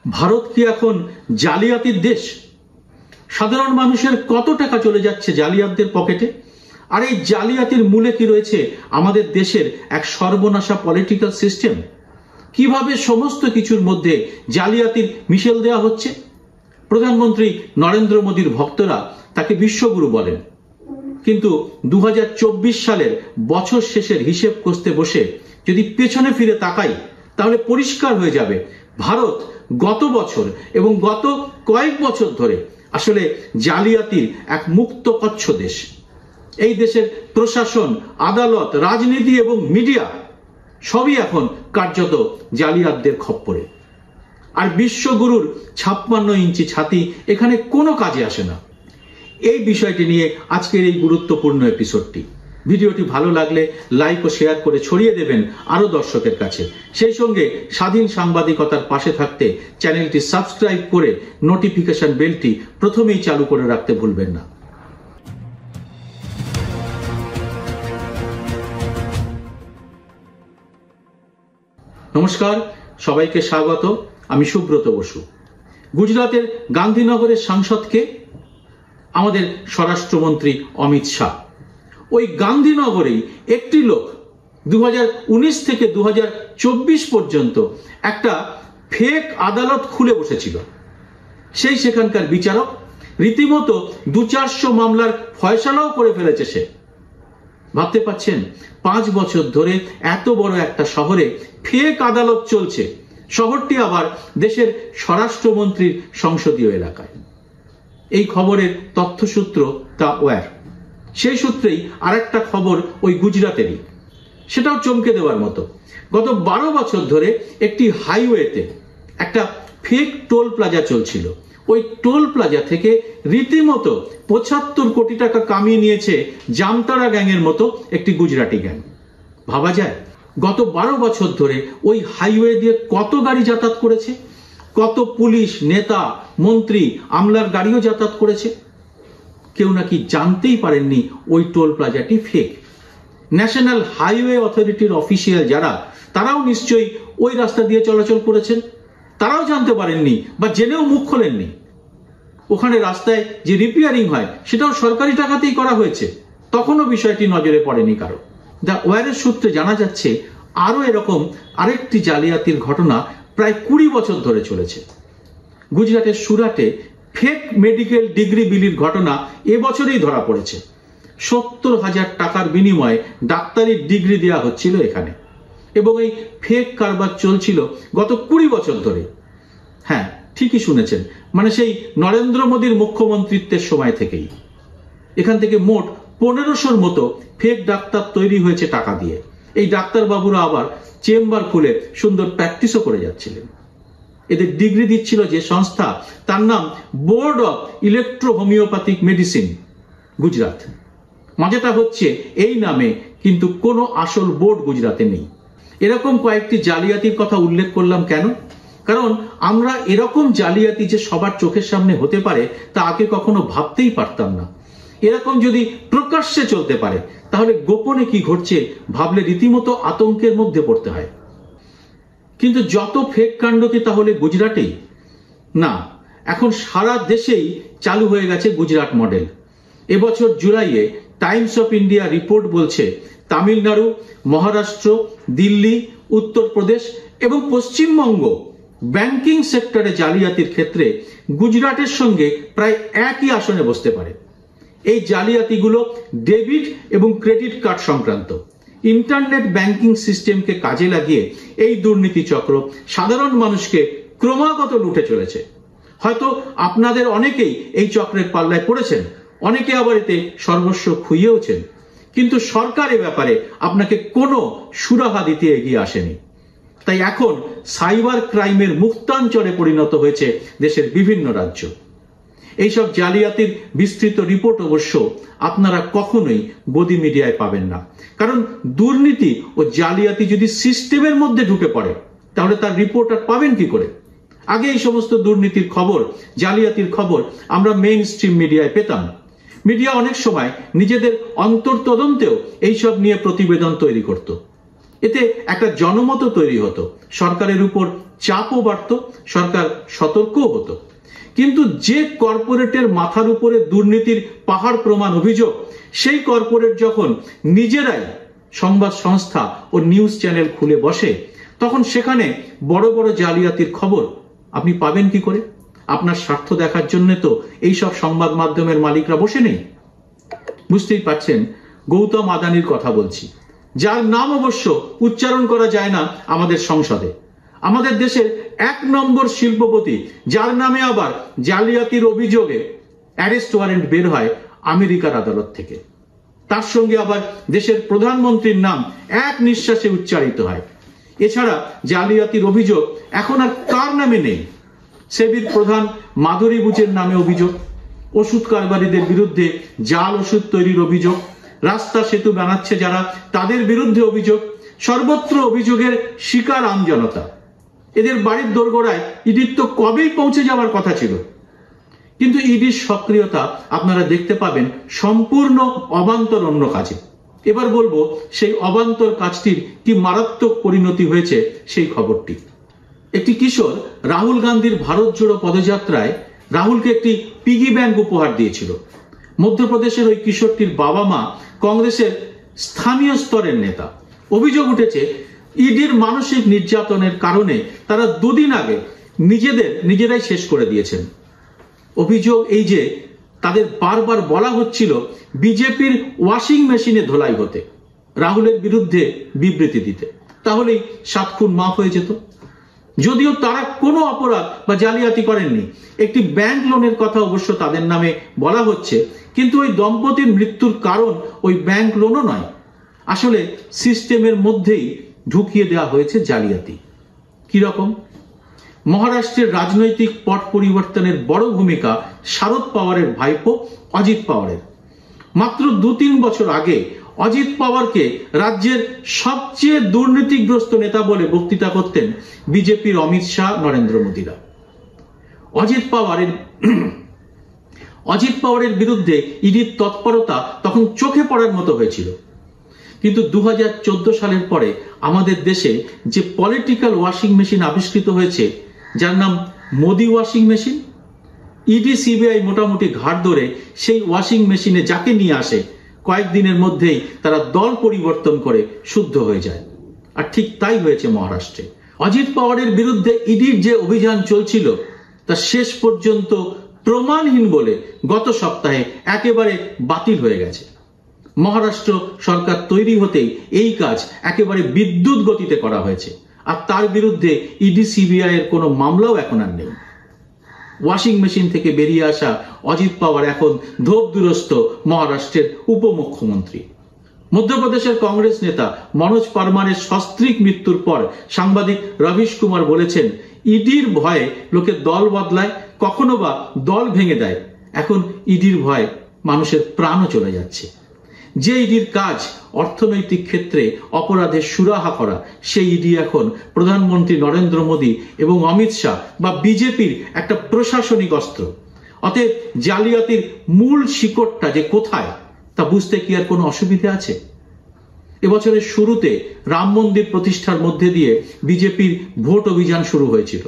ভারত কি এখন জালিয়াতির দেশ? সাধারণ মানুষের কত টাকা চলে যাচ্ছে জালিয়াতদের পকেটে? আর এই জালিয়াতির মূলে কি রয়েছে আমাদের দেশের এক সর্বনাশা পলিটিক্যাল সিস্টেম? কিভাবে সমস্ত কিছুর মধ্যে জালিয়াতির মিশেল দেওয়া হচ্ছে? প্রধানমন্ত্রী নরেন্দ্র মোদীর ভক্তরা তাকে বিশ্বগুরু বলেন, কিন্তু 2024 সালের বছর শেষের হিসেব কষতে বসে যদি পেছনে ফিরে তাকাই, তাহলে পরিষ্কার হয়ে যাবে ভারত গত বছর এবং গত কয়েক বছর ধরে আসলে জালিয়াতির এক মুক্ত কচ্ছ দেশ। এই দেশের প্রশাসন, আদালত, রাজনীতি এবং মিডিয়া সবই এখন কার্যত জালিয়াতদের খপ্পরে। আর বিশ্বগুরুর 56 ইঞ্চি ছাতি এখানে কোনো কাজে আসে না। এই বিষয়টি নিয়ে আজকের এই গুরুত্বপূর্ণ এপিসোডটি। ভিডিওটি ভালো লাগলে লাইক ও শেয়ার করে ছড়িয়ে দেবেন আরো দর্শকের কাছে। সেই সঙ্গে স্বাধীন সাংবাদিকতার পাশে থাকতে চ্যানেলটি সাবস্ক্রাইব করে নোটিফিকেশন বেলটি প্রথমেই চালু করে রাখতে ভুলবেন না। নমস্কার, সবাইকে স্বাগত। আমি সুব্রত বসু। গুজরাটের গান্ধীনগরের সাংসদকে আমাদের স্বরাষ্ট্রমন্ত্রী অমিত শাহ। ওই গান্ধীনগরেই একটি লোক 2019 থেকে 2024 পর্যন্ত একটা ফেক আদালত খুলে বসেছিল। সেখানকার বিচারক রীতিমতো 200-400 মামলার ফয়সালাও করে ফেলেছে সে। ভাবতে পাচ্ছেন, 5 বছর ধরে এত বড় একটা শহরে ফেক আদালত চলছে, শহরটি আবার দেশের স্বরাষ্ট্রমন্ত্রীর সংসদীয় এলাকায়। এই খবরের তথ্যসূত্র দ্য ওয়্যার। সেই সূত্রেই আরেকটা খবর ওই গুজরাটেরই, সেটাও চমকে দেওয়ার মতো। গত 12 বছর ধরে একটি হাইওয়েতে একটা ফেক টোল প্লাজা চলছিল। ওই টোল প্লাজা থেকে রীতিমতো 75 কোটি টাকা কামিয়ে নিয়েছে জামতারা গ্যাংয়ের মতো একটি গুজরাটি গ্যাং। ভাবা যায়, গত 12 বছর ধরে ওই হাইওয়ে দিয়ে কত গাড়ি যাতায়াত করেছে, কত পুলিশ, নেতা, মন্ত্রী, আমলার গাড়িও যাতায়াত করেছে। কেউ নাকি জানতেই পারেননি ওই টোল প্লাজাটি ফেক। ন্যাশনাল হাইওয়ে অথরিটির অফিসিয়াল যারা, তারাও নিশ্চয়ই ওই রাস্তা দিয়ে চলাচল করেছেন, তারাও জানতে পারেননি বা জেনেও মুখ খোলেননি। ওখানে রাস্তায় যে রিপেয়ারিং হয় সেটাও সরকারি টাকাতেই করা হয়েছে, তখনও বিষয়টি নজরে পড়েনি কারো। দ্য ওয়্যারের সূত্রে জানা যাচ্ছে আরো এরকম আরেকটি জালিয়াতির ঘটনা প্রায় 20 বছর ধরে চলেছে। গুজরাটের সুরাটে ফেক মেডিকেল ডিগ্রি বিলির ঘটনা এবছরেই ধরা পড়েছে। 70,000 টাকার বিনিময়ে ডাক্তারি ডিগ্রি দেওয়া হচ্ছিল এখানে, এবং এই ফেক কারবার চলছিল গত 20 বছর ধরে। হ্যাঁ, ঠিকই শুনেছেন, মানে সেই নরেন্দ্র মোদীর মুখ্যমন্ত্রিত্বের সময় থেকেই। এখান থেকে মোট 1500-র মতো ফেক ডাক্তার তৈরি হয়েছে টাকা দিয়ে। এই ডাক্তার বাবুরা আবার চেম্বার খুলে সুন্দর প্র্যাকটিসও করে যাচ্ছিলেন। এদের ডিগ্রি দিচ্ছিল যে সংস্থা, তার নাম board of electro homeopathic medicine Gujarat. মজাটা হচ্ছে, এই নামে কিন্তু কোনো আসল বোর্ড গুজরাটে নেই। এরকম কয়েকটি জালিয়াতির কথা উল্লেখ করলাম কেন? কারণ আমরা এরকম জালিয়াতি যে সবার চোখের সামনে হতে পারে তা আগে কখনো ভাবতেই পারতাম না। এরকম যদি প্রকাশ্যে চলতে পারে, তাহলে গোপনে কি ঘটছে ভাবলে রীতিমতো আতঙ্কের মধ্যে পড়তে হয়। কিন্তু যত ফেক কাণ্ড কি তাহলে গুজরাটেই? না, এখন সারা দেশেই চালু হয়ে গেছে গুজরাট মডেল। এবছর জুলাইয়ে টাইমস অফ ইন্ডিয়া রিপোর্ট বলছে, তামিলনাড়ু, মহারাষ্ট্র, দিল্লি, উত্তরপ্রদেশ এবং পশ্চিমবঙ্গ ব্যাংকিং সেক্টরে জালিয়াতির ক্ষেত্রে গুজরাটের সঙ্গে প্রায় একই আসনে বসতে পারে। এই জালিয়াতিগুলো ডেবিট এবং ক্রেডিট কার্ড সংক্রান্ত। ইন্টারনেট ব্যাংকিং সিস্টেমকে কাজে লাগিয়ে এই দুর্নীতি চক্র সাধারণ মানুষকে ক্রমাগত লুটে চলেছে। হয়তো আপনাদের অনেকেই এই চক্রের পাল্লায় পড়েছেন, অনেকে আবার এতে সর্বস্ব খুইয়েওছেন, কিন্তু সরকার এ ব্যাপারে আপনাকে কোনো সুরাহা দিতে এগিয়ে আসেনি। তাই এখন সাইবার ক্রাইমের মুক্তাঞ্চলে পরিণত হয়েছে দেশের বিভিন্ন রাজ্য। এইসব জালিয়াতির বিস্তৃত রিপোর্ট অবশ্য আপনারা কখনোই গদি মিডিয়ায় পাবেন না, কারণ দুর্নীতি ও জালিয়াতি যদি সিস্টেমের মধ্যে ঢুকে পড়ে, তাহলে তার রিপোর্ট আর পাবেন কি করে? আগে এই সমস্ত দুর্নীতির খবর, জালিয়াতির খবর আমরা মেইন স্ট্রিম মিডিয়ায় পেতাম। মিডিয়া অনেক সময় নিজেদের অন্তর্তদন্তেও এইসব নিয়ে প্রতিবেদন তৈরি করত। এতে একটা জনমত তৈরি হতো, সরকারের উপর চাপও বাড়ত, সরকার সতর্কও হতো। কিন্তু যে কর্পোরেটের মাথার উপরে দুর্নীতির পাহাড় প্রমাণ অভিযোগ, সেই কর্পোরেট যখন নিজেরাই সংবাদ সংস্থা ও নিউজ চ্যানেল খুলে বসে, তখন সেখানে বড় বড় জালিয়াতির খবর আপনি পাবেন কি করে? আপনার স্বার্থ দেখার জন্য তো এইসব সংবাদ মাধ্যমের মালিকরা বসে নেই। বুঝতেই পারছেন গৌতম আদানির কথা বলছি, যার নাম অবশ্য উচ্চারণ করা যায় না আমাদের সংসদে। আমাদের দেশের 1 নম্বর শিল্পপতি, যার নামে আবার জালিয়াতির অভিযোগে অ্যারেস্ট ওয়ারেন্ট বের হয় আমেরিকার আদালত থেকে। তার সঙ্গে আবার দেশের প্রধানমন্ত্রীর নাম এক নিঃশ্বাসে উচ্চারিত হয়। এছাড়া জালিয়াতির অভিযোগ এখন আর কার নামে নেই? সেবির প্রধান মাধুরী বুচের নামে অভিযোগ, ওষুধ কারবারিদের বিরুদ্ধে জাল ওষুধ তৈরির অভিযোগ, রাস্তা সেতু বানাচ্ছে যারা তাদের বিরুদ্ধে অভিযোগ। সর্বত্র অভিযোগের শিকার আমজনতা। এদের বাড়ির দোরগোড়ায় ইডির তো কবেই পৌঁছে যাওয়ার কথা ছিল, কিন্তু ইডির সক্রিয়তা আপনারা দেখতে পাবেন সম্পূর্ণ অবান্তর অন্য কাজে। এবার বলবো সেই অবান্তর কাজটির কি মারাত্মক পরিণতি হয়েছে সেই খবরটি। একটি কিশোর রাহুল গান্ধীর ভারত জোড়ো পদযাত্রায় রাহুলকে একটি পিগি ব্যাংক উপহার দিয়েছিল। মধ্যপ্রদেশের ওই কিশোরটির বাবা মা কংগ্রেসের স্থানীয় স্তরের নেতা। অভিযোগ উঠেছে ইডির মানসিক নির্যাতনের কারণে তারা 2 দিন আগে নিজেরাই শেষ করে দিয়েছেন। অভিযোগ এই যে তাদের বারবার বলা হচ্ছিল বিজেপির ওয়াশিং মেশিনে ধোলাই হতে, রাহুলের বিরুদ্ধে বিবৃতি দিতে, তাহলেই 7 খুন মাফ হয়ে যেত। যদিও তারা কোনো অপরাধ বা জালিয়াতি করেননি। একটি ব্যাংক লোনের কথা অবশ্য তাদের নামে বলা হচ্ছে, কিন্তু ওই দম্পতির মৃত্যুর কারণ ওই ব্যাংক লোনও নয়, আসলে সিস্টেমের মধ্যেই ঢুকিয়ে দেওয়া হয়েছে জালিয়াতি। কি রকম? মহারাষ্ট্রের রাজনৈতিক পট পরিবর্তনের বড় ভূমিকা শারদ পাওয়ারের ভাইপো অজিত পাওয়ারের। মাত্র 2-3 বছর আগে অজিত পাওয়ারকে রাজ্যের সবচেয়ে দুর্নীতিগ্রস্ত নেতা বলে বক্তৃতা করতেন বিজেপির অমিত শাহ, নরেন্দ্র মোদীরা। অজিত পাওয়ারের বিরুদ্ধে ইডির তৎপরতা তখন চোখে পড়ার মতো হয়েছিল। কিন্তু 2014 সালের পরে আমাদের দেশে যে পলিটিক্যাল ওয়াশিং মেশিন আবিষ্কৃত হয়েছে, যার নাম Modi washing machine, ED CBI মোটামুটি ঘাট ধরে সেই ওয়াশিং মেশিনে যাকে নিয়ে আসে, কয়েকদিনের মধ্যেই তারা দল পরিবর্তন করে শুদ্ধ হয়ে যায়। আর ঠিক তাই হয়েছে মহারাষ্ট্রে। অজিত পাওয়ারের বিরুদ্ধে ইডির যে অভিযান চলছিল তা শেষ পর্যন্ত প্রমাণহীন বলে গত সপ্তাহে একেবারে বাতিল হয়ে গেছে। মহারাষ্ট্র সরকার তৈরি হতেই এই কাজ একেবারে বিদ্যুৎ গতিতে করা হয়েছে, আর তার বিরুদ্ধে ইডি সিবিআই এর কোনো মামলাও এখন আর নেই। ওয়াশিং মেশিন থেকে বেরিয়ে আসা অজিত পাওয়ার এখন ধোপদুরস্ত মহারাষ্ট্রের উপমুখ্যমন্ত্রী। মধ্যপ্রদেশের কংগ্রেস নেতা মনোজ পারমারের সস্ত্রীক মৃত্যুর পর সাংবাদিক রবিশ কুমার বলেছেন, ইডির ভয়ে লোকে দল বদলায়, কখনো বা দল ভেঙে দেয়। এখন ইডির ভয়ে মানুষের প্রাণও চলে যাচ্ছে। যে ইডির কাজ অর্থনৈতিক ক্ষেত্রে অপরাধের সুরাহা করা, সেই ইডি এখন প্রধানমন্ত্রী নরেন্দ্র মোদী এবং অমিত শাহ বা বিজেপির একটা প্রশাসনিক অস্ত্র। অতএব জালিয়াতির মূল শিকড়টা যে কোথায় তা বুঝতে কি আর কোনো অসুবিধা আছে? এবছরের শুরুতে রাম মন্দির প্রতিষ্ঠার মধ্যে দিয়ে বিজেপির ভোট অভিযান শুরু হয়েছিল,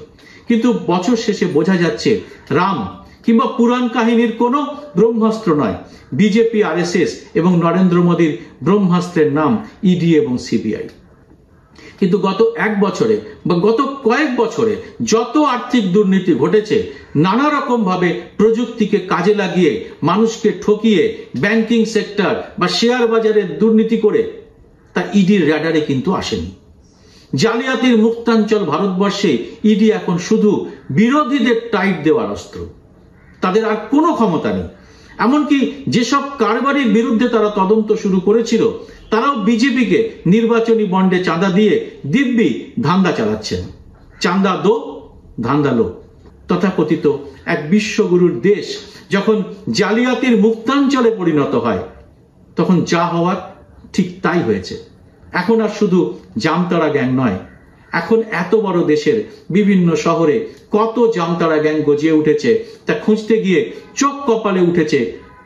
কিন্তু বছর শেষে বোঝা যাচ্ছে রাম কিংবা পুরাণ কাহিনীর কোনো ব্রহ্মাস্ত্র নয়, বিজেপি, আরএসএস এবং নরেন্দ্র মোদীর ব্রহ্মাস্ত্রের নাম ইডি এবং সিবিআই। কিন্তু গত 1 বছরে বা গত কয়েক বছরে যত আর্থিক দুর্নীতি ঘটেছে, নানা রকম ভাবে প্রযুক্তিকে কাজে লাগিয়ে মানুষকে ঠকিয়ে ব্যাংকিং সেক্টর বা শেয়ার বাজারে দুর্নীতি করে, তা ইডির র্যাডারে কিন্তু আসেনি। জালিয়াতির মুক্তাঞ্চল ভারতবর্ষে ইডি এখন শুধু বিরোধীদের টাইট দেওয়ার অস্ত্র, তাদের আর কোনো ক্ষমতা নেই। এমনকি যেসব কারবারির বিরুদ্ধে তারা তদন্ত শুরু করেছিল, তারাও বিজেপিকে নির্বাচনী বন্ডে চাঁদা দিয়ে দিব্যি ধান্দা চালাচ্ছেন। চাঁদা দো, ধান্দা লো। তথাকথিত এক বিশ্বগুরুর দেশ যখন জালিয়াতির মুক্তাঞ্চলে পরিণত হয়, তখন যা হওয়ার ঠিক তাই হয়েছে। এখন আর শুধু জামতারা গ্যাং নয়, এখন এত বড় দেশের বিভিন্ন শহরে কত জামতারা গ্যাং গজিয়ে উঠেছে তা খুঁজতে গিয়ে চোখ কপালে উঠেছে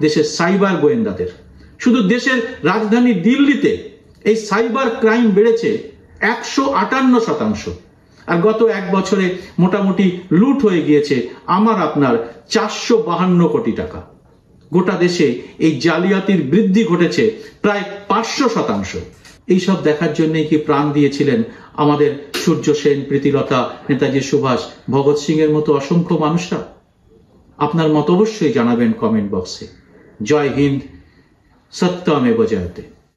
দেশের সাইবার গোয়েন্দাদের। শুধু দেশের রাজধানী দিল্লিতে এই সাইবার ক্রাইম বেড়েছে 158%। আর গত এক বছরে মোটামুটি লুট হয়ে গিয়েছে আমার আপনার 452 কোটি টাকা। গোটা দেশে এই জালিয়াতির বৃদ্ধি ঘটেছে প্রায় 500%। এইসব দেখার জন্যই কি প্রাণ দিয়েছিলেন আমাদের সূর্য সেন, প্রীতিলতা, নেতাজি সুভাষ, ভগৎ সিং এর মতো অসংখ্য মানুষরা? আপনার মত অবশ্যই জানাবেন কমেন্ট বক্সে। জয় হিন্দ, সত্যমেব জয়তে।